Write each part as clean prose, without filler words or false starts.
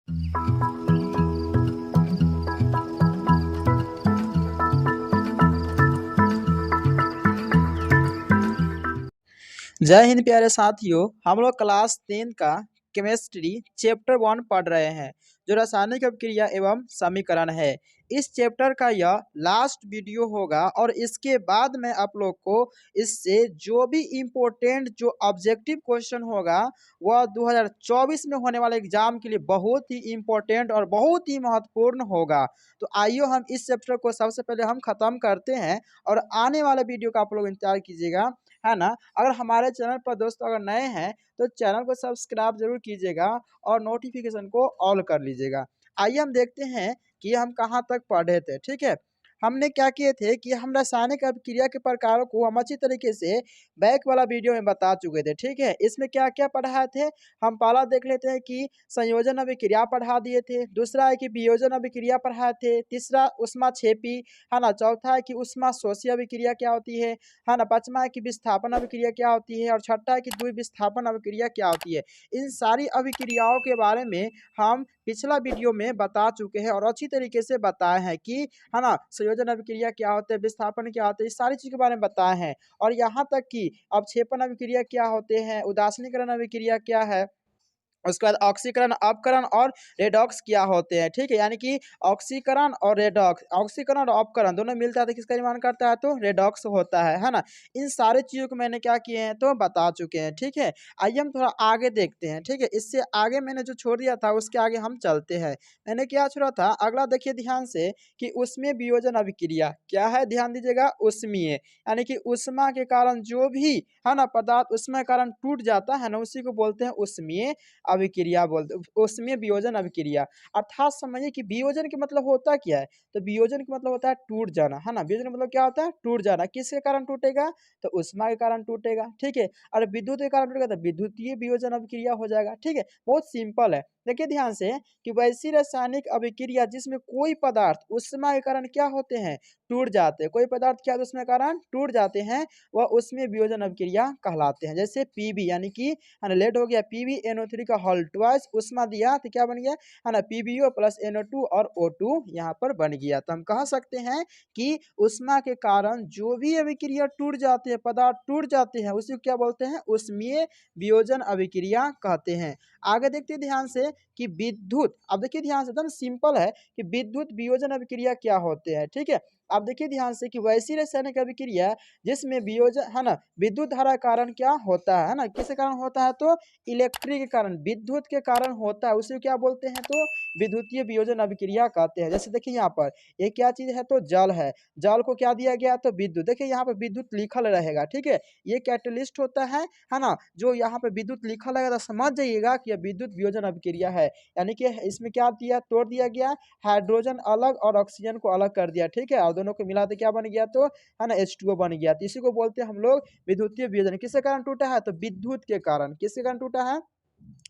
जय हिंद प्यारे साथियों, हम लोग क्लास 10 का केमिस्ट्री चैप्टर 1 पढ़ रहे हैं जो रासायनिक अभिक्रिया एवं समीकरण है। इस चैप्टर का यह लास्ट वीडियो होगा और इसके बाद में आप लोग को इससे जो भी इम्पोर्टेंट जो ऑब्जेक्टिव क्वेश्चन होगा वह 2024 में होने वाले एग्जाम के लिए बहुत ही इम्पोर्टेंट और बहुत ही महत्वपूर्ण होगा। तो आइए हम इस चैप्टर को सबसे पहले हम खत्म करते हैं और आने वाले वीडियो का आप लोग इंतजार कीजिएगा, है ना। अगर हमारे चैनल पर दोस्तों अगर नए हैं तो चैनल को सब्सक्राइब जरूर कीजिएगा और नोटिफिकेशन को ऑल कर लीजिएगा। आइए हम देखते हैं कि हम कहाँ तक पढ़े थे। ठीक है, हमने क्या किए थे कि हम रासायनिक अभिक्रिया के प्रकारों को हम अच्छी तरीके से बैक वाला वीडियो में बता चुके थे। ठीक है, इसमें क्या क्या पढ़ाए थे हम पहला देख लेते हैं कि संयोजन अभिक्रिया पढ़ा दिए थे, दूसरा है कि वियोजन अभिक्रिया पढ़ाए थे, तीसरा ऊष्माक्षेपी, है ना, चौथा है कि ऊष्माशोषी अभिक्रिया क्या होती है ना, पांचवा है कि विस्थापन अभिक्रिया क्या होती है और छठा है कि द्विविस्थापन अभिक्रिया क्या होती है। इन सारी अभिक्रियाओं के बारे में हम पिछला वीडियो में बता चुके हैं और अच्छी तरीके से बताए हैं कि, है ना, संयोजन अभिक्रिया क्या होते हैं, विस्थापन क्या होते हैं, इस सारी चीज के बारे में बताए हैं। और यहाँ तक कि अवक्षेपण अभिक्रिया क्या होते हैं, उदासीनीकरण अभिक्रिया क्या है, उसके बाद ऑक्सीकरण अपकरण और रेडॉक्स क्या होते हैं। ठीक है, यानी कि ऑक्सीकरण और रेडॉक्स, ऑक्सीकरण और अपकरण दोनों मिलता है तो किसका निर्माण करता है, तो रेडॉक्स होता है ना। इन सारे चीज़ों को मैंने क्या किए हैं तो बता चुके हैं। ठीक है, आइए हम थोड़ा आगे देखते हैं। ठीक है, इससे आगे मैंने जो छोड़ दिया था उसके आगे हम चलते हैं। मैंने क्या छोड़ा था, अगला देखिए ध्यान से कि उसमें वियोजन अभिक्रिया क्या है, ध्यान दीजिएगा, उष्मीय, यानी कि उष्मा के कारण जो भी, है ना, पदार्थ उष्मा के कारण टूट जाता है ना, उसी को बोलते हैं उष्मीय अभिक्रिया बोलते, उसमें वियोजन अभिक्रिया। अर्थात समझिए कि वियोजन के मतलब होता क्या है, तो वियोजन का मतलब होता है टूट जाना, है ना। वियोजन का मतलब क्या होता है, टूट जाना। किसके कारण टूटेगा, तो उष्मा के कारण टूटेगा। ठीक है, और विद्युत के कारण टूटेगा तो विद्युतीय वियोजन अभिक्रिया हो जाएगा। ठीक है, बहुत सिंपल है। देखिए ध्यान से कि वैसी रासायनिक अभिक्रिया जिसमें कोई पदार्थ उष्मा के कारण क्या होते हैं, टूट जाते हैं, कोई पदार्थ क्या उष्मा के कारण टूट जाते हैं, वह उसमें वियोजन अभिक्रिया कहलाते हैं। जैसे पीबी यानी कि लेड हो गया, PbNO3 का होल ट्वाइस उष्मा दिया तो क्या बन गया, है ना, PbO प्लस NO2 और O2 यहाँ पर बन गया। तो हम कह सकते हैं कि उष्मा के कारण जो भी अभिक्रिया टूट जाते हैं, पदार्थ टूट जाते हैं, उसी को क्या बोलते हैं, उष्मीय वियोजन अभिक्रिया कहते हैं। आगे देखते हैं ध्यान से कि विद्युत, अब देखिए ध्यान से, एकदम सिंपल है कि विद्युत वियोजन अभिक्रिया क्या होते हैं। ठीक है, अब देखिए ध्यान से कि वैसी रासायनिक अभिक्रिया जिसमें वियोजन, है ना, विद्युत धारा कारण क्या होता है ना, किस कारण होता है, तो इलेक्ट्रिक के कारण, विद्युत के कारण होता है, उसे क्या बोलते हैं, तो विद्युतीय वियोजन अभिक्रिया कहते हैं। जैसे देखिए यहाँ पर ये क्या चीज है, तो जल है, जल को क्या दिया गया, तो विद्युत। देखिए यहाँ पर विद्युत लिखल रहेगा। ठीक है, ये कैटलिस्ट होता है ना, जो यहाँ पे विद्युत लिखल रहेगा तो समझ जाइएगा कि यह विद्युत वियोजन अभिक्रिया है। यानी कि इसमें क्या दिया, तोड़ दिया गया, हाइड्रोजन अलग और ऑक्सीजन को अलग कर दिया। ठीक है, और दोनों को मिला के क्या बन गया, तो, है ना, H2O बन गया। तो इसी को बोलते हैं हम लोग विद्युतीय वियोजन। किसके कारण टूटा है, तो विद्युत के कारण। किसके कारण टूटा है,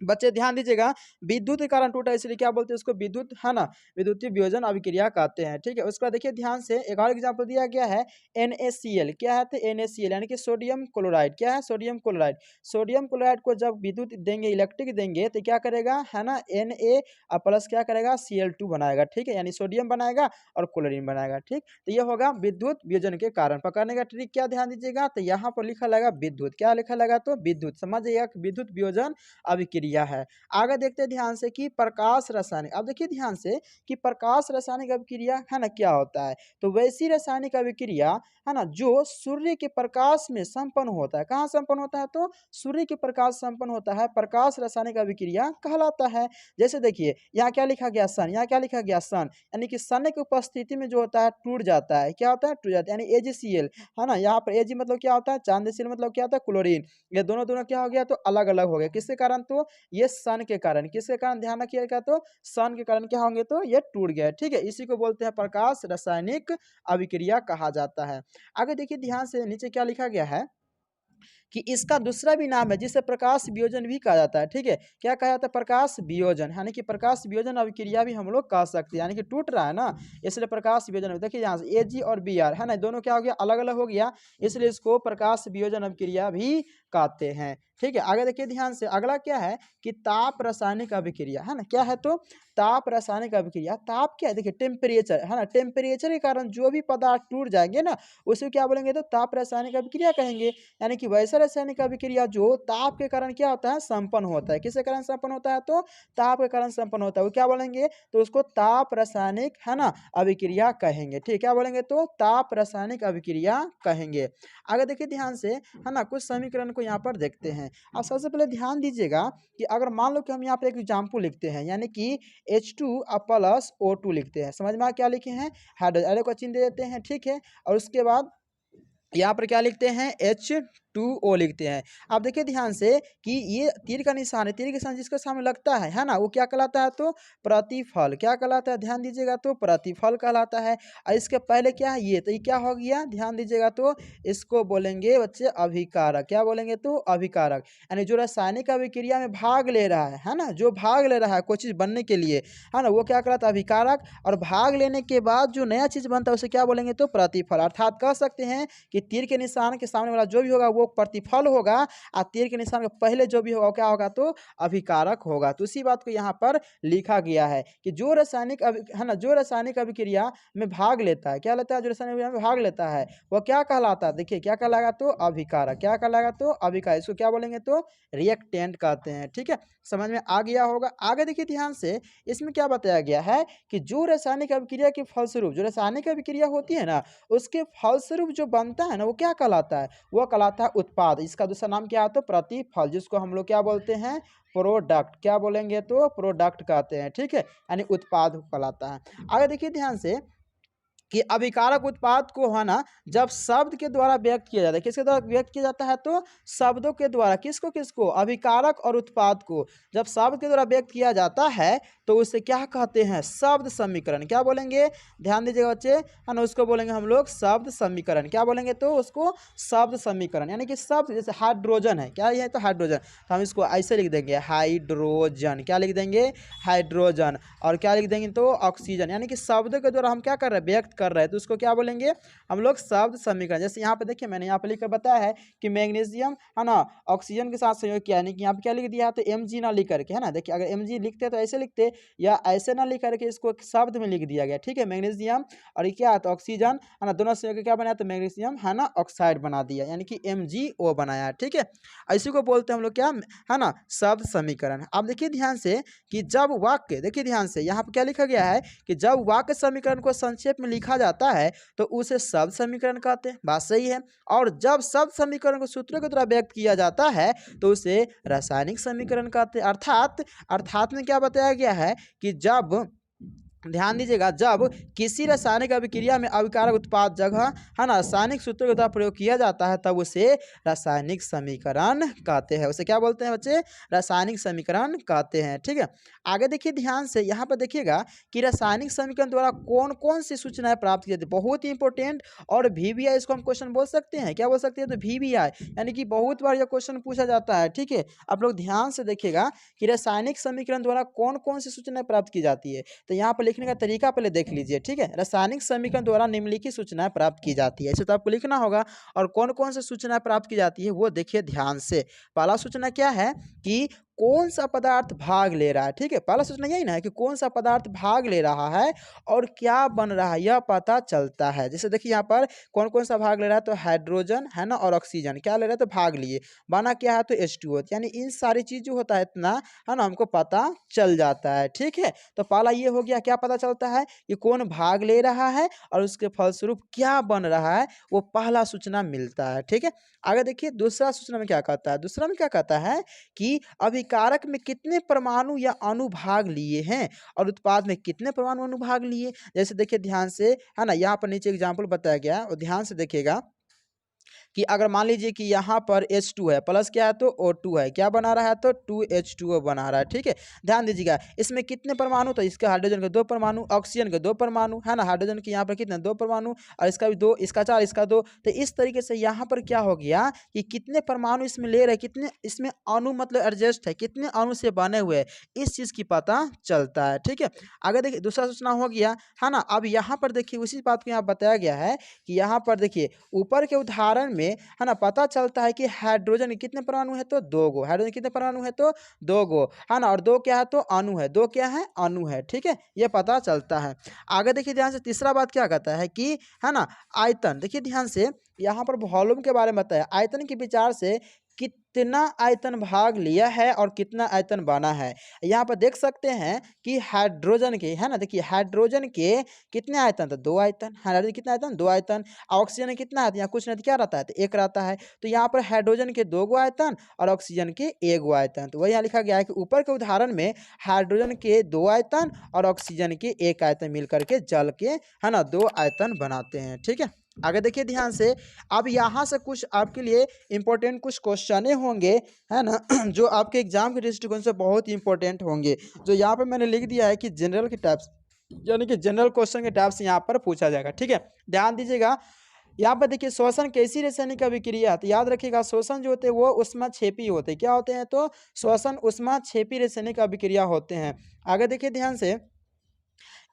बच्चे ध्यान दीजिएगा, विद्युत के कारण टूटा, इसलिए क्या बोलते हैं उसको, विद्युत, है ना, विद्युतीय वियोजन अभिक्रिया कहते हैं। ठीक है, उसका देखिए ध्यान से एक और एग्जांपल दिया गया है, NaCl क्या है, तो NaCl यानी कि सोडियम क्लोराइड। क्या है, सोडियम क्लोराइड। सोडियम क्लोराइड को जब विद्युत देंगे, इलेक्ट्रिक देंगे, तो क्या करेगा, है ना, Na प्लस क्या करेगा, Cl2 बनाएगा। ठीक है, यानी सोडियम बनाएगा और क्लोरीन बनाएगा। ठीक, तो ये होगा विद्युत वियोजन के कारण। पकड़ने का ट्रिक क्या, ध्यान दीजिएगा, तो यहाँ पर लिखा लगा विद्युत, क्या लिखा लगा, तो विद्युत, समझ जाइएगा विद्युत वियोजन अभिक्रिया है। आगे देखते हैं ध्यान से कि प्रकाश रासायनिक, अब देखिए ध्यान से कि प्रकाश रासायनिक अभिक्रिया, है ना, क्या होता है, तो वैसी रासायनिक अभिक्रिया, है ना, जो सूर्य के प्रकाश में संपन्न होता है। कहाँ संपन्न होता है, तो सूर्य के प्रकाश संपन्न होता है, प्रकाश रासायनिक अभिक्रिया कहलाता है। जैसे देखिए यहाँ क्या लिखा गया, सन, यहाँ क्या लिखा गया, सन, यानी कि सन की उपस्थिति में जो होता है टूट जाता है, क्या होता है, टूट जाता है, यानी AgCl, है ना। यहाँ पर Ag मतलब क्या होता है, चांदसील मतलब क्या होता है, क्लोरीन। ये दोनों दोनों क्या हो गया, तो अलग अलग हो गया। किसके कारण, तो ये सन के कारण। किसके कारण, ध्यान रखिएगा, तो सन के कारण क्या होंगे, तो ये टूट गया। ठीक है, इसी को बोलते हैं प्रकाश रासायनिक अभिक्रिया कहा जाता है। आगे देखिए ध्यान से नीचे क्या लिखा गया है कि इसका दूसरा भी नाम है जिसे प्रकाश वियोजन भी कहा जाता है। ठीक है, क्या कहा जाता है? प्रकाश वियोजन, यानी कि प्रकाश वियोजन अभिक्रिया भी हम लोग कह सकते हैं, यानी कि टूट रहा है ना, इसलिए प्रकाश वियोजन। देखिए यहाँ से Ag और Br है ना, दोनों क्या हो गया? अलग अलग हो गया, इसलिए इसको प्रकाश वियोजन अभिक्रिया भी कहते हैं। ठीक है, आगे देखिए ध्यान से, अगला क्या है कि ताप रासायनिक अभिक्रिया है ना। क्या है? तो ताप रासायनिक अभिक्रिया। ताप क्या है? देखिए टेम्परेचर है ना, टेम्परेचर के कारण जो भी पदार्थ टूट जाएंगे ना उसे क्या बोलेंगे? तो ताप रासायनिक अभिक्रिया कहेंगे। यानी कि वैसा रासायनिक अभिक्रिया जो ताप के कारण क्या होता है? संपन्न होता है। किसके कारण संपन्न होता है? तो ताप के कारण संपन्न होता है, वो क्या बोलेंगे? तो उसको ताप रासायनिक है ना अभिक्रिया कहेंगे। ठीक है, क्या बोलेंगे? तो ताप रासायनिक अभिक्रिया कहेंगे। आगे देखिए ध्यान से, है ना, कुछ समीकरण को यहाँ पर देखते हैं। अब सबसे पहले ध्यान दीजिएगा कि अगर मान लो कि हम यहाँ पे एक एग्जाम्पल लिखते हैं, यानी कि H2 प्लस O2 लिखते हैं, समझ में आ क्या लिखे हैं? हाइड्रोजन एरो का चिन्ह दे देते हैं। ठीक है, और उसके बाद यहाँ पर क्या लिखते हैं? H2O लिखते हैं। अब देखिए ध्यान से कि ये तीर का निशान है, तीर का निशान जिसके सामने लगता है ना, वो क्या कहलाता है? तो प्रतिफल। क्या कहलाता है? ध्यान दीजिएगा, तो प्रतिफल कहलाता है। और इसके पहले क्या है? ये, तो ये क्या हो गया? ध्यान दीजिएगा, तो इसको बोलेंगे बच्चे अभिकारक। क्या बोलेंगे? तो अभिकारक। यानी जो रासायनिक अभिक्रिया में भाग ले रहा है ना, जो भाग ले रहा है कोई चीज़ बनने के लिए, है ना, वो क्या कहलाता है? अभिकारक। और भाग लेने के बाद जो नया चीज़ बनता है उसे क्या बोलेंगे? तो प्रतिफल। अर्थात कह सकते हैं कि तीर के निशान के सामने वाला जो भी होगा वो प्रतिफल होगा, और तीर के निशान के पहले जो भी होगा वो क्या होगा? तो अभिकारक होगा। तो इसी बात को यहाँ पर लिखा गया है कि जो रासायनिक है ना, जो रासायनिक अभिक्रिया में भाग लेता है, क्या लेता है? जो रासायनिक अभिक्रिया में भाग लेता है वो क्या कहलाता है? देखिए क्या कहलाएगा? तो अभिकारक। क्या कहलाएगा? तो अभिकारक। इसको क्या बोलेंगे? तो रिएक्टेंट कहते हैं। ठीक है, समझ में आ गया होगा। आगे देखिए ध्यान से, इसमें क्या बताया गया है कि जो रासायनिक अभिक्रिया के फलस्वरूप, जो रासायनिक अभिक्रिया होती है ना, उसके फलस्वरूप जो बनता है ना, वो क्या कहलाता है? वो कहलाता है उत्पाद। इसका दूसरा नाम क्या है? तो प्रतिफल, जिसको हम लोग क्या बोलते हैं? प्रोडक्ट। क्या बोलेंगे? तो प्रोडक्ट कहते हैं। ठीक है, यानी उत्पाद कहलाता है। आगे देखिए ध्यान से कि अभिकारक उत्पाद को है ना जब शब्द के द्वारा व्यक्त किया जाता है, किसके द्वारा व्यक्त किया जाता है? तो शब्दों के द्वारा। किसको किसको? अभिकारक और उत्पाद को जब शब्द के द्वारा व्यक्त किया जाता है तो उसे क्या कहते हैं? शब्द समीकरण। क्या बोलेंगे? ध्यान दीजिएगा बच्चे, है ना, उसको बोलेंगे हम लोग शब्द समीकरण। क्या बोलेंगे? तो उसको शब्द समीकरण। यानी कि शब्द, जैसे हाइड्रोजन है, क्या है? तो हाइड्रोजन, तो हम इसको ऐसे लिख देंगे हाइड्रोजन। क्या लिख देंगे? हाइड्रोजन। और क्या लिख देंगे? तो ऑक्सीजन। यानी कि शब्दों के द्वारा हम क्या कर रहे हैं? व्यक्त कर रहे हैं, तो उसको क्या बोलेंगे? हम लोग शब्द समीकरण। जैसे यहाँ पे देखिए मैंने यहाँ पे लिखकर बताया है कि मैग्नीशियम है ना ऑक्सीजन के साथ संयोग किया, यानी कि यहाँ पे क्या लिख दिया है? तो Mg ना लिख करके, है ना। देखिए अगर Mg लिखते तो ऐसे लिखते, या ऐसे ना लिख करके इसको एक शब्द में लिख दिया गया। ठीक है, मैग्नीशियम और ये क्या है? तो ऑक्सीजन, है ना, दोनों संयोग क्या बनाया? तो मैग्नीशियम, है ना, ऑक्साइड बना दिया, यानी कि MgO बनाया। ठीक है, इसी को बोलते हैं हम लोग क्या, है ना, शब्द समीकरण। अब देखिए ध्यान से कि जब वाक्य, देखिए ध्यान से यहाँ पे क्या लिखा गया है कि जब वाक्य समीकरण को संक्षेप में लिखा जाता है तो उसे शब्द समीकरण कहते हैं। बात सही है। और जब शब्द समीकरण को सूत्रों के द्वारा व्यक्त किया जाता है तो उसे रासायनिक समीकरण कहते हैं। अर्थात में क्या बताया गया है कि जब, ध्यान दीजिएगा, जब किसी रासायनिक अभिक्रिया में अभिकारक उत्पाद जगह, है ना, रासायनिक सूत्रों के द्वारा प्रयोग किया जाता है तब उसे रासायनिक समीकरण कहते हैं। उसे क्या बोलते हैं बच्चे? रासायनिक समीकरण कहते हैं। ठीक है, आगे देखिए ध्यान से, यहाँ पर देखिएगा कि रासायनिक समीकरण द्वारा कौन कौन सी सूचनाएं प्राप्त की जाती है। बहुत ही इंपॉर्टेंट। और VBI इसको हम क्वेश्चन बोल सकते हैं। क्या बोल सकते हैं? तो VBI, यानी कि बहुत बार यह क्वेश्चन पूछा जाता है। ठीक है, आप लोग ध्यान से देखिएगा कि रासायनिक समीकरण द्वारा कौन कौन सी सूचनाएं प्राप्त की जाती है। तो यहाँ पर लिखने का तरीका पहले देख लीजिए। ठीक है, रासायनिक समीकरण द्वारा निम्नलिखित सूचनाएं प्राप्त की जाती है, ऐसे तो आपको लिखना होगा। और कौन कौन सी सूचनाएं प्राप्त की जाती है वो देखिए ध्यान से। पहला सूचना क्या है कि कौन सा पदार्थ भाग ले रहा है। ठीक है, पहला सूचना यही ना है कि कौन सा पदार्थ भाग ले रहा है और क्या बन रहा है, यह पता चलता है। जैसे देखिए यहाँ पर कौन कौन सा भाग ले रहा है, तो हाइड्रोजन, है ना, और ऑक्सीजन क्या ले रहा है? तो भाग लिए, बना क्या है? तो H2O। यानी इन सारी चीज जो होता है इतना, है ना, हमको पता चल जाता है। ठीक है, तो पहला ये हो गया, क्या पता चलता है कि कौन भाग ले रहा है और उसके फलस्वरूप क्या बन रहा है, वो पहला सूचना मिलता है। ठीक है, आगे देखिए दूसरा सूचना में क्या कहता है। दूसरा में क्या कहता है कि अभिकारक में कितने परमाणु या अणु भाग लिए हैं और उत्पाद में कितने परमाणु अणु भाग लिए। जैसे देखिए ध्यान से, है ना, यहाँ पर नीचे एग्जाम्पल बताया गया और ध्यान से देखिएगा कि अगर मान लीजिए कि यहाँ पर H2 है प्लस क्या है तो O2 है, क्या बना रहा है तो 2H2O बना रहा है। ठीक है, ध्यान दीजिएगा इसमें कितने परमाणु, तो इसका हाइड्रोजन के 2 परमाणु, ऑक्सीजन के 2 परमाणु है ना, हाइड्रोजन के यहाँ पर कितने 2 परमाणु, और इसका भी 2, इसका 4, इसका 2। तो इस तरीके से यहाँ पर क्या हो गया कि कितने परमाणु इसमें ले रहे, कितने इसमें अणु मतलब एडजस्ट है, कितने अणु से बने हुए हैं, इस चीज़ की पता चलता है। ठीक है, आगे देखिए दूसरा सूचना हो गया है ना। अब यहाँ पर देखिए उसी बात को यहाँ बताया गया है कि यहाँ पर देखिए ऊपर के उदाहरण में है ना पता चलता है कि हाइड्रोजन के कितने परमाणु है तो 2 गो, हाइड्रोजन कितने परमाणु है तो 2 गो है ना, और 2 क्या है तो अणु है, 2 क्या है अणु है। ठीक है, ये पता चलता है। आगे देखिए ध्यान से तीसरा बात क्या कहता है कि है ना आयतन, देखिए ध्यान से यहाँ पर वॉल्यूम के बारे में बताया, आयतन के विचार से कितना आयतन भाग लिया है और कितना आयतन बना है। यहाँ पर देख सकते हैं कि हाइड्रोजन के है ना, देखिए हाइड्रोजन के कितने आयतन, तो 2 आयतन, हाइड्रोजन कितना आयतन 2 आयतन, ऑक्सीजन के कितना आयतन, यहाँ कुछ नहीं तो क्या रहता है तो 1 रहता है। तो यहाँ पर हाइड्रोजन के 2 गो आयतन और ऑक्सीजन के 1 गो आयतन। तो वही यहाँ लिखा गया है कि ऊपर के उदाहरण में हाइड्रोजन के 2 आयतन और ऑक्सीजन के 1 आयतन मिलकर के जल के है ना 2 आयतन बनाते हैं। ठीक है, आगे देखिए ध्यान से, अब यहाँ से कुछ आपके लिए इंपॉर्टेंट कुछ क्वेश्चन होंगे है ना जो आपके एग्जाम के दृष्टिकोण से बहुत ही इंपॉर्टेंट होंगे, जो यहाँ पर मैंने लिख दिया है कि जनरल के टाइप्स, यानी कि जनरल क्वेश्चन के टाइप्स यहाँ पर पूछा जाएगा। ठीक है, ध्यान दीजिएगा। यहाँ पर देखिए श्वसन कैसी रासायनिक अभिक्रिया है, तो याद रखिएगा श्वसन जो होते हैं वो ऊष्माक्षेपी होते हैं, क्या होते हैं तो श्वसन ऊष्माक्षेपी रासायनिक अभिक्रिया होते हैं। आगे देखिए ध्यान से,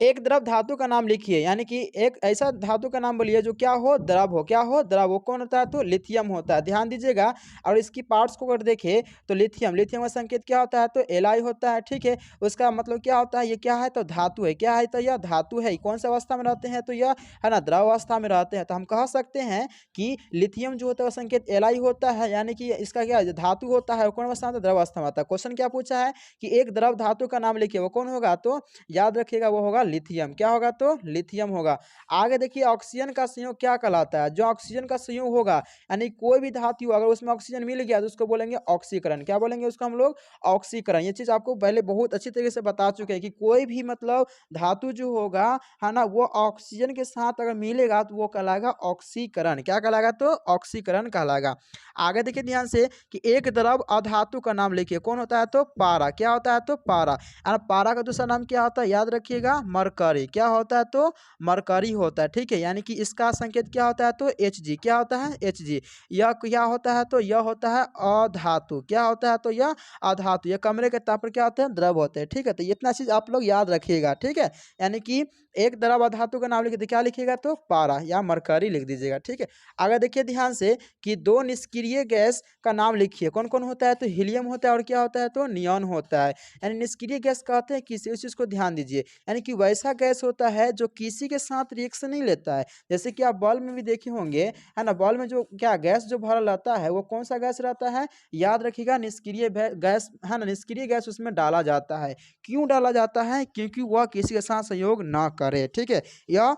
एक द्रव धातु का नाम लिखिए, यानी कि एक ऐसा धातु का नाम बोलिए जो क्या हो द्रव हो, क्या हो द्रव हो, कौन होता है तो लिथियम होता है। ध्यान दीजिएगा, और इसकी पार्ट्स को अगर देखें तो लिथियम, लिथियम का संकेत क्या होता है तो Li होता है। ठीक है, उसका मतलब क्या होता है, ये क्या है तो धातु है, क्या है तो यह धातु है। कौन सा अवस्था में रहते हैं तो यह है ना द्रव अवस्था में रहते हैं। तो हम कह सकते हैं कि लिथियम जो होता है संकेत Li होता है, यानी कि इसका क्या धातु होता है, कौन अवस्था में द्रव अवस्था में आता है। क्वेश्चन क्या पूछा है कि एक द्रव धातु का नाम लिखिए, वो कौन होगा तो याद रखिएगा वो होगा लिथियम, क्या होगा तो लिथियम होगा। आगे देखिए ऑक्सीजन का संयोग क्या कहलाता है, जो ऑक्सीजन का संयोग होगा यानी कोई भी धातु अगर उसमें ऑक्सीजन मिल गया तो उसको बोलेंगे ऑक्सीकरण, क्या बोलेंगे उसको हम लोग ऑक्सीकरण। ये चीज आपको पहले बहुत अच्छी तरीके से बता चुके हैं कि कोई भी मतलब धातु जो होगा है ना वो ऑक्सीजन के साथ अगर मिलेगा तो वो कहलाएगा ऑक्सीकरण, क्या कहलाएगा तो ऑक्सीकरण कहलाएगा। आगे देखिए ध्यान से कि एक द्रव अधातु का नाम लिखिए, कौन होता है तो पारा, क्या होता है तो पारा। और पारा का दूसरा नाम क्या होता है याद रखिएगा मरकरी, क्या होता है तो मरकरी होता है। ठीक है, यानी कि इसका संकेत क्या होता है तो Hg, क्या होता है Hg। यह क्या होता है तो यह होता है अधातु, क्या होता है तो यह अधातु। यह कमरे के ताप पर क्या होते हैं द्रव होते हैं। ठीक है, तो इतना चीज आप लोग याद रखिएगा। ठीक है, यानी कि एक द्रव अधातु का नाम लिखिए, क्या लिखिएगा तो पारा या मरकरी लिख दीजिएगा। ठीक है, आगे देखिए ध्यान से कि 2 निष्क्रिय गैस का नाम लिखिए, कौन कौन होता है तो हीलियम होता है और क्या होता है तो नियॉन होता है। यानी निष्क्रिय गैस कहते हैं किसी, उस चीज को ध्यान दीजिए, यानी कि वैसा गैस होता है जो किसी के साथ रिएक्शन नहीं लेता है। जैसे कि आप बल्ब में भी देखे होंगे है ना, बल्ब में जो क्या गैस जो भरा रहता है वो कौन सा गैस रहता है, याद रखिएगा निष्क्रिय गैस है ना, निष्क्रिय गैस उसमें डाला जाता है। क्यों डाला जाता है, क्योंकि वह किसी के साथ सहयोग ना करे। ठीक है, या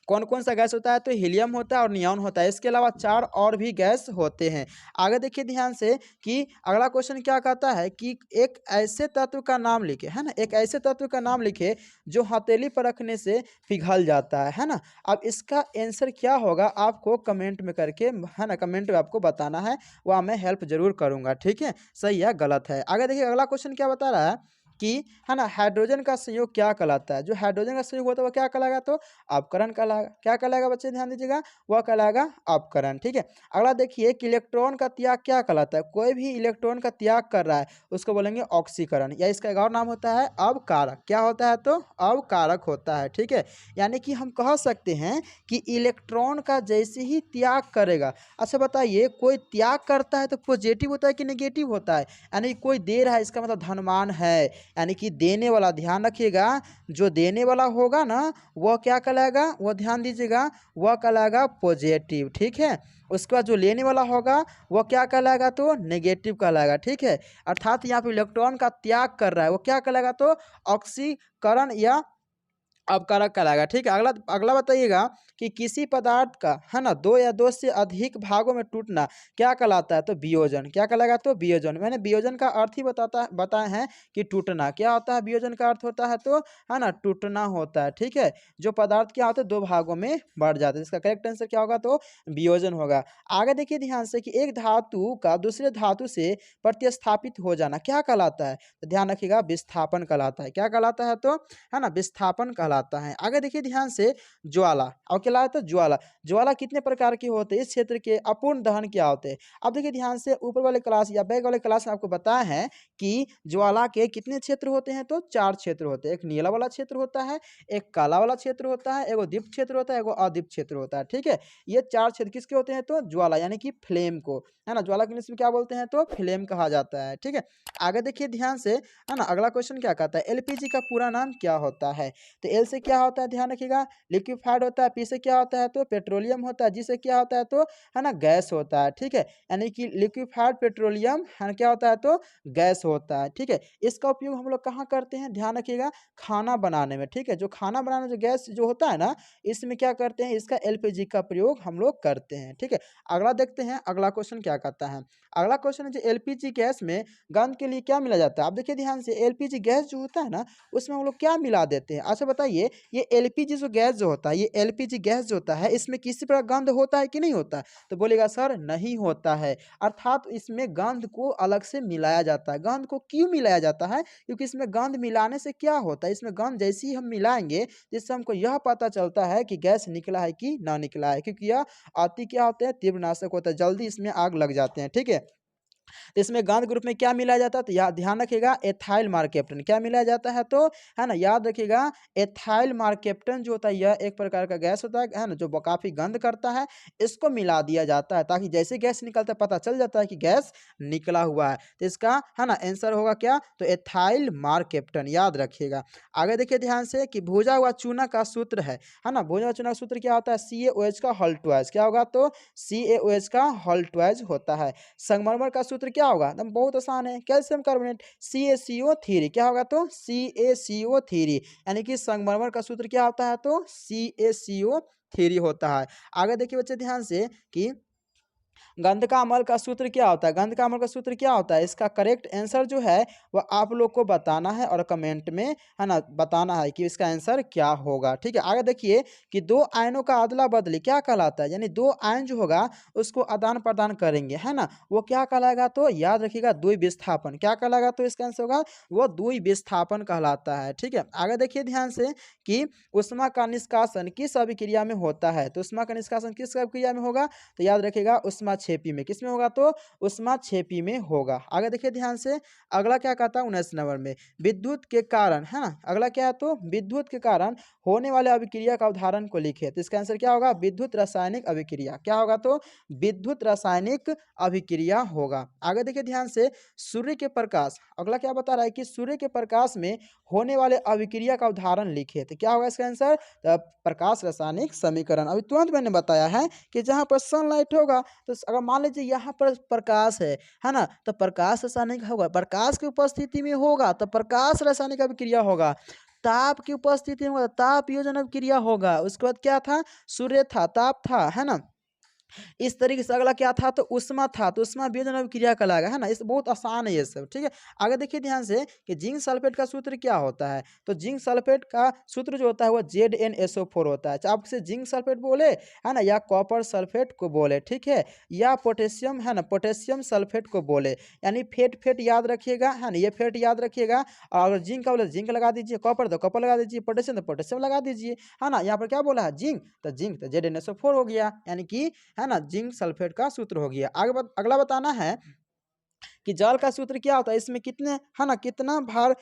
कौन कौन सा गैस होता है तो हीलियम होता है और नियॉन होता है, इसके अलावा 4 और भी गैस होते हैं। आगे देखिए ध्यान से कि अगला क्वेश्चन क्या कहता है कि एक ऐसे तत्व का नाम लिखे, है ना, एक ऐसे तत्व का नाम लिखे जो हथेली पर रखने से पिघल जाता है ना। अब इसका आंसर क्या होगा आपको कमेंट में करके है ना, कमेंट में आपको बताना है, वह मैं हेल्प जरूर करूंगा। ठीक है, सही है गलत है। आगे देखिए अगला क्वेश्चन क्या बता रहा है कि है ना हाइड्रोजन का संयोग क्या कहलाता है, जो हाइड्रोजन का संयोग होता है वो क्या कहलाएगा तो अपकरण कहलाएगा, क्या कहलाएगा बच्चे ध्यान दीजिएगा वह कहलाएगा अपकरण। ठीक है, अगला देखिए कि इलेक्ट्रॉन का त्याग क्या कहलाता है, कोई भी इलेक्ट्रॉन का त्याग कर रहा है उसको बोलेंगे ऑक्सीकरण, या इसका एक और नाम होता है अवकारक, क्या होता है तो अवकारक होता है। ठीक है, यानी कि हम कह सकते हैं कि इलेक्ट्रॉन का जैसे ही त्याग करेगा, अच्छा बताइए कोई त्याग करता है तो पॉजिटिव होता है कि नेगेटिव होता है, यानी कोई दे रहा है इसका मतलब धनवान है, यानी कि देने वाला, ध्यान रखिएगा जो देने वाला होगा ना वह क्या कहलाएगा, वह ध्यान दीजिएगा वह कहलाएगा पॉजिटिव। ठीक है, उसके बाद जो लेने वाला होगा वह क्या कहलाएगा तो नेगेटिव कहलाएगा। ठीक है, अर्थात यहाँ पे इलेक्ट्रॉन का त्याग कर रहा है वो क्या कहलाएगा तो ऑक्सीकरण या अपकारक कहलाएगा। ठीक है, अगला अगला बताइएगा कि किसी पदार्थ का है ना दो या दो से अधिक भागों में टूटना क्या कहलाता है, तो वियोजन। क्या कहलाएगा, तो वियोजन। मैंने वियोजन का अर्थ ही बताए हैं कि टूटना। क्या होता है वियोजन का अर्थ, होता है तो है ना टूटना होता है। ठीक है, जो पदार्थ क्या होता है दो भागों में बढ़ जाते हैं, इसका करेक्ट आंसर क्या होगा, तो वियोजन होगा। आगे देखिए ध्यान से कि एक धातु का दूसरे धातु से प्रतिस्थापित हो जाना क्या कहलाता है, तो ध्यान रखिएगा विस्थापन कहलाता है। क्या कहलाता है, तो है ना विस्थापन कहलाता है। आगे देखिए ध्यान से ज्वाला, और क्या कहलाता है, ज्वाला। ज्वाला कितने प्रकार की होते हैं, इस क्षेत्र के अपूर्ण दहन क्या होते हैं। अब देखिए ध्यान से ऊपर वाले क्लास या बैक वाले क्लास में आपको बताया है कि ज्वाला के कितने क्षेत्र होते हैं, तो 4 क्षेत्र होते हैं। एक नीला वाला क्षेत्र होता है, एक काला वाला क्षेत्र होता है, एगो दीप्त क्षेत्र होता है, एगो अदीप्त क्षेत्र होता है। ठीक है, ये 4 क्षेत्र किसके होते हैं, तो ज्वाला यानी कि फ्लेम को, है ना ज्वाला के इंग्लिश में क्या बोलते हैं, तो फ्लेम कहा जाता है। ठीक है, आगे देखिए ध्यान से, है ना अगला क्वेश्चन क्या कहता है, एलपीजी का पूरा नाम क्या होता है। तो एल से क्या होता है, ध्यान रखिएगा लिक्विफाइड होता है, पी से क्या होता है, तो पेट्रोलियम होता है, जी से क्या होता है, तो है ना गैस होता है। ठीक है, यानी कि लिक्विफाइड पेट्रोलियम है ना क्या होता है, तो गैस होता है। ठीक है, इसका उपयोग हम लोग कहाँ करते हैं, ध्यान रखिएगा खाना बनाने में। ठीक है, जो खाना बनाने जो गैस जो होता है ना, इसमें क्या करते हैं, इसका एलपीजी का प्रयोग हम लोग करते हैं। ठीक है, अगला देखते हैं अगला क्वेश्चन क्या कहता है। अगला क्वेश्चन है जो एलपीजी गैस में गंध के लिए क्या मिला जाता है। आप देखिए ध्यान से, एलपीजी गैस जो होता है ना, उसमें हम लोग क्या मिला देते हैं। अच्छा बताइए, ये एलपीजी जो गैस जो होता है, ये एलपीजी गैस जो होता है, इसमें किसी प्रकार गंध होता है कि नहीं होता है, तो बोलेगा सर नहीं होता है। अर्थात इसमें गंध को अलग से मिलाया जाता है। गंध को क्यों मिलाया जाता है, क्योंकि इसमें गंध मिलाने से क्या होता है, इसमें गंध जैसे ही हम मिलाएंगे जिससे हमको यह पता चलता है कि गैस निकला है कि ना निकला है, क्योंकि यह अति क्या होता है, तीव्र नाशक होता है, जल्दी इसमें आग लग जाते हैं। ठीक है, तो इसमें गंध ग्रुप में क्या मिलाया जाता है, तो याद ध्यान रखिएगा एथाइल मार्केप्टन। क्या मिलाया जाता है, तो है ना याद रखिएगा एथाइल मार्केप्टन जो होता है यह एक प्रकार का गैस होता है ना, जो काफी गंध करता है। इसको मिला दिया जाता है ताकि जैसे गैस निकलता है पता चल जाता है कि गैस निकला हुआ है। तो इसका है ना आंसर होगा क्या, तो एथाइल मार्केप्टन, याद रखिएगा। आगे देखिए ध्यान से कि भुजा हुआ चूना का सूत्र है ना, भुजा हुआ चूना का सूत्र क्या होता है, CaOH का होल ट्वाइस। क्या होगा, तो CaOH का होल ट्वाइस होता है। संगमरमर का सूत्र क्या होगा, एकदम बहुत आसान है, कैल्शियम कार्बोनेट CaCO3। क्या होगा, तो CaCO3, यानी कि संगमरमर का सूत्र क्या होता है, तो CaCO3 होता है। आगे देखिए बच्चे ध्यान से कि गंध का अमल का सूत्र क्या होता है। गंध का अमल का सूत्र क्या होता है, इसका करेक्ट आंसर जो है वह आप लोग को बताना है और कमेंट में है ना बताना है कि इसका आंसर क्या होगा। ठीक है, आगे देखिए कि दो आयनों का अदला बदली क्या कहलाता है, यानी दो आयन जो होगा उसको आदान प्रदान करेंगे, है ना, वो क्या कहलाएगा, तो याद रखिएगा द्वि विस्थापन। क्या कहलाएगा, तो इसका आंसर होगा वो द्वि विस्थापन कहलाता है। ठीक है, आगे देखिए ध्यान से कि उष्मा का निष्कासन किस अभिक्रिया में होता है। तो उष्मा का निष्कासन किस अभिक्रिया में होगा, तो याद रखिएगा उष्मा क्षेपी में। किस में होगा, तो उष्मा क्षेपी में होगा। आगे देखिए ध्यान से, अगला क्या कहता है 19 नंबर में, विद्युत के कारण, है ना अगला क्या है, तो विद्युत के कारण होने वाले अभिक्रिया का उदाहरण को लिखे। तो इसका आंसर क्या होगा, विद्युत रासायनिक अभिक्रिया। क्या होगा, तो विद्युत रासायनिक अभिक्रिया होगा। आगे देखिए ध्यान से, सूर्य के प्रकाश, अगला क्या बता रहा है कि सूर्य के प्रकाश में होने वाले अभिक्रिया का उदाहरण लिखे। तो क्या होगा इसका आंसर, तो प्रकाश रासायनिक समीकरण। अभी तुरंत मैंने बताया है कि जहां पर सनलाइट होगा, तो अगर मान लीजिए यहाँ पर प्रकाश है ना, तो प्रकाश रासायनिक होगा, प्रकाश की उपस्थिति में होगा तो प्रकाश रासायनिक अभिक्रिया होगा। ताप की उपस्थिति में होगा तो ताप योजन अभिक्रिया होगा। उसके बाद क्या था, सूर्य था, ताप था, है ना। इस तरीके से अगला क्या था, तो उष्मा था, तो उष्मा वियोजन अभिक्रिया कहलाएगा, है ना। इस बहुत आसान है ये सब। ठीक है, आगे देखिए ध्यान से कि जिंक सल्फेट का सूत्र क्या होता है। तो जिंक सल्फेट का सूत्र जो होता है वो ZnSO4 होता है। चाहे आप इसे जिंक सल्फेट बोले, है ना, या कॉपर सल्फेट को बोले, ठीक है, या पोटेशियम, है ना, पोटेशियम सल्फेट को बोले, यानी फेट फेट याद रखिएगा, है ना, ये फेट याद रखिएगा। और अगर जिंक का बोले जिंक लगा दीजिए, कॉपर तो कॉपर लगा दीजिए, पोटेशियम तो पोटेशियम लगा दीजिए, है ना। यहाँ पर क्या बोला है, जिंक तो ZnSO4 हो गया, यानी कि है ना जिंक सल्फेट का सूत्र हो गया। अगला बताना है कि जल का सूत्र क्या होता है, इसमें कितने, है ना, कितना भार,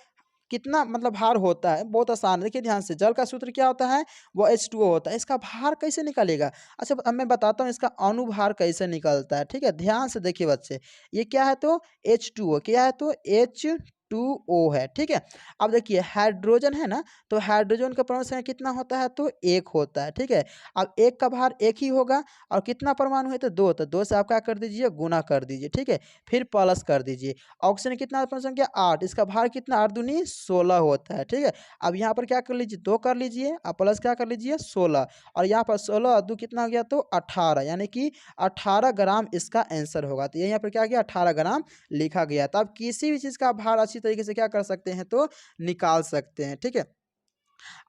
कितना मतलब भार होता है। बहुत आसान है, देखिए ध्यान से, जल का सूत्र क्या होता है, वो H2O होता है। इसका भार कैसे निकलेगा, अच्छा अब मैं बताता हूँ इसका अनुभार कैसे निकलता है। ठीक है, ध्यान से देखिए बच्चे, ये क्या है, तो H2O, क्या है, तो H2 H2O है, ठीक है। अब देखिए हाइड्रोजन है ना, तो हाइड्रोजन का परमाणु संख्या कितना होता है, तो 1 होता है, ठीक है। अब 1 का भार 1 ही होगा और कितना परमाणु है, तो 2, तो 2 से आप क्या कर दीजिए, गुना कर दीजिए, ठीक है। फिर प्लस कर दीजिए। ऑक्सीजन कितना परमाणु संख्या 8, इसका भार कितना 8 दूनी 16 होता है, ठीक है। अब यहाँ पर क्या कर लीजिए, 2 कर लीजिए और प्लस क्या कर लीजिए 16, और यहाँ पर 16 और 2 कितना हो गया, तो 18, यानी कि 18 ग्राम इसका आंसर होगा। तो यहाँ पर क्या गया, 18 ग्राम लिखा गया। तो आप किसी भी चीज़ का भार अच्छी तरीके से क्या कर सकते हैं, तो निकाल सकते हैं, ठीक है।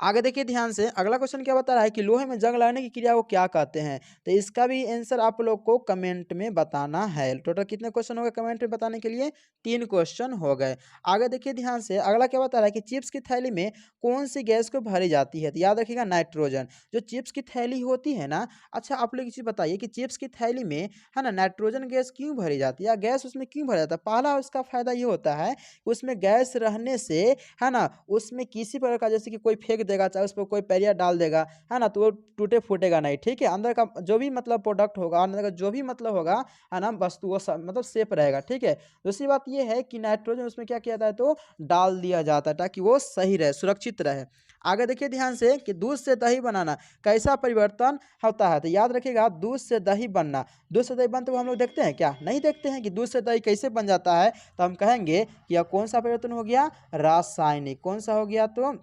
आगे देखिए ध्यान से, अगला क्वेश्चन क्या बता रहा है कि लोहे में जंग लगने की क्रिया को क्या कहते हैं। तो इसका भी आंसर आप लोग को कमेंट में बताना है। टोटल कितने क्वेश्चन हो गए कमेंट में बताने के लिए, 3 क्वेश्चन हो गए। आगे देखिए ध्यान से, अगला क्या बता रहा है कि चिप्स की थैली में कौन सी गैस को भरी जाती है। तो याद रखिएगा नाइट्रोजन। जो चिप्स की थैली होती है ना, अच्छा आप लोग एक चीज़ बताइए कि चिप्स की थैली में है ना नाइट्रोजन गैस क्यों भरी जाती है, या गैस उसमें क्यों भरा जाता है। पहला उसका फायदा ये होता है कि उसमें गैस रहने से है ना, उसमें किसी प्रकार का जैसे कि कोई फेंक देगा, चाहे उस पर कोई पैरिया डाल देगा, है ना, तो वो टूटे फूटेगा नहीं, ठीक है। अंदर का जो भी मतलब प्रोडक्ट होगा, अंदर का जो भी मतलब होगा, है ना, वस्तु वो मतलब सेफ रहेगा, ठीक है। दूसरी बात ये है कि नाइट्रोजन उसमें क्या किया जाता है, तो डाल दिया जाता है ताकि वो सही रहे, सुरक्षित रहे। आगे देखिए ध्यान से कि दूध से दही बनाना कैसा परिवर्तन होता है। तो याद रखिएगा दूध से दही बनना, दूध से दही बनते हुए हम लोग देखते हैं क्या, नहीं देखते हैं कि दूध से दही कैसे बन जाता है। तो हम कहेंगे कि यह कौन सा परिवर्तन हो गया, रासायनिक। कौन सा हो गया, तो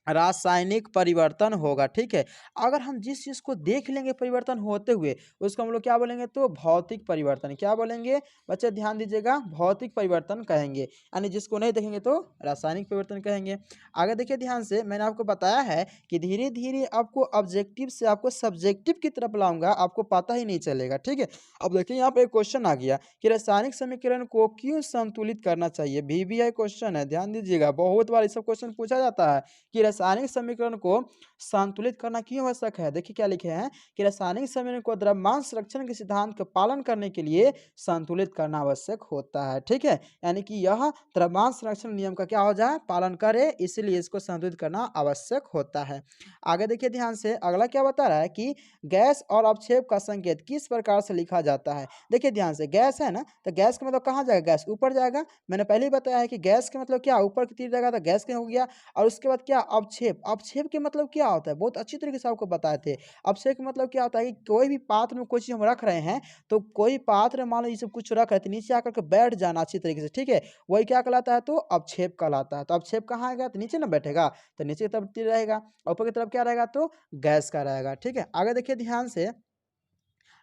रासायनिक परिवर्तन होगा, ठीक है। अगर हम जिस चीज़ को देख लेंगे परिवर्तन होते हुए, उसको हम लोग क्या बोलेंगे, तो भौतिक परिवर्तन। क्या बोलेंगे बच्चे, ध्यान दीजिएगा, भौतिक परिवर्तन कहेंगे, यानी जिसको नहीं देखेंगे तो रासायनिक परिवर्तन कहेंगे। आगे देखिए ध्यान से, मैंने आपको बताया है कि धीरे धीरे आपको ऑब्जेक्टिव से आपको सब्जेक्टिव की तरफ लाऊंगा, आपको पता ही नहीं चलेगा, ठीक है। अब देखिए यहाँ पे एक क्वेश्चन आ गया कि रासायनिक समीकरण को क्यों संतुलित करना चाहिए। VBI क्वेश्चन है, ध्यान दीजिएगा, बहुत बार ये सब क्वेश्चन पूछा जाता है कि रासायनिक समीकरण को संतुलित करना क्यों आवश्यक है। देखिए क्या लिखे हैं कि रासायनिक समीकरण को द्रव्यमान संरक्षण के सिद्धांत का पालन करने के लिए संतुलित करना आवश्यक होता है, ठीक है। यानी कि यह द्रव्यमान संरक्षण नियम का क्या हो जाए, पालन करे, इसलिए इसको संतुलित करना आवश्यक होता है। आगे देखिए ध्यान से, अगला क्या बता रहा है कि गैस और अवक्षेप का संकेत किस प्रकार से लिखा जाता है। देखिए ध्यान से, गैस है ना, तो गैस का मतलब कहाँ जाएगा, गैस ऊपर जाएगा। मैंने पहले ही बताया है कि गैस के मतलब क्या, ऊपर की तीर जाएगा तो गैस के हो गया। और उसके बाद क्या, अवक्षेप। अवक्षेप के मतलब क्या होता है, बहुत अच्छी तरीके से आपको बताए थे। अवक्षेप का मतलब क्या होता है कि कोई भी पात्र में कोई चीज हम रख रहे हैं, तो कोई पात्र मान लो ये सब कुछ रख रहे थे, नीचे आकर के बैठ जाना अच्छी तरीके से, ठीक है, वही क्या कहलाता है, तो अवक्षेप कहलाता है। तो अवक्षेप कहाँ आएगा, तो नीचे ना बैठेगा, तो नीचे की तरफ तीर रहेगा, और ऊपर की तरफ क्या रहेगा, तो गैस का रहेगा, ठीक है। आगे देखिए ध्यान से,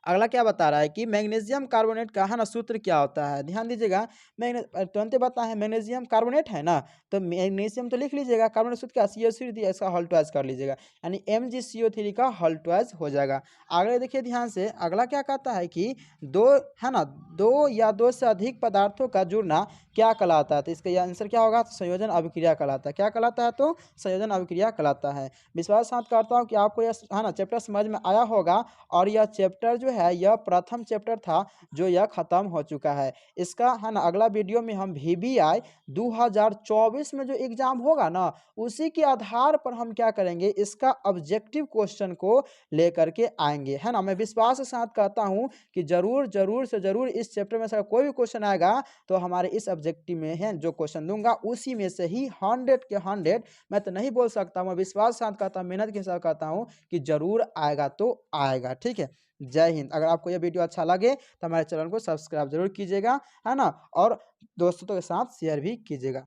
अगला क्या बता रहा है कि मैग्नीशियम कार्बोनेट का है ना सूत्र क्या होता है। ध्यान दीजिएगा, तुरंत बता है, मैग्नीशियम कार्बोनेट है ना, तो मैग्नीशियम तो लिख लीजिएगा, कार्बोनेट सूत्र क्या, CO3 दिया, इसका होल ट्वाइस कर लीजिएगा, यानी MgCO3 का होल ट्वाइस हो जाएगा। आगे देखिए ध्यान से, अगला क्या कहता है कि दो, है ना, दो या दो से अधिक पदार्थों का जुड़ना क्या कहलाता है। तो इसका आंसर क्या होगा, तो संयोजन अभिक्रिया कहलाता है। क्या कहलाता है, तो संयोजन अभिक्रिया कहलाता है। विश्वास साथ करता हूँ कि आपको यह है ना चैप्टर समझ में आया होगा, और यह चैप्टर जो है यह प्रथम चैप्टर था जो यह खत्म हो चुका है। इसका है ना अगला वीडियो में हम VBI 2024 में जो एग्जाम होगा ना, उसी के आधार पर हम क्या करेंगे, इसका ऑब्जेक्टिव क्वेश्चन को लेकर के आएंगे, है ना। मैं विश्वास के साथ कहता हूं कि जरूर जरूर से जरूर इस चैप्टर में से कोई भी क्वेश्चन आएगा, तो हमारे इस ऑब्जेक्टिव में है जो क्वेश्चन दूंगा उसी में से ही 100 के 100, मैं तो नहीं बोल सकता, मैं विश्वास के साथ कहता हूँ, मेहनत के साथ कहता हूँ कि जरूर आएगा, तो आएगा, ठीक है। जय हिंद। अगर आपको यह वीडियो अच्छा लगे तो हमारे चैनल को सब्सक्राइब जरूर कीजिएगा, है ना, और दोस्तों के साथ शेयर भी कीजिएगा।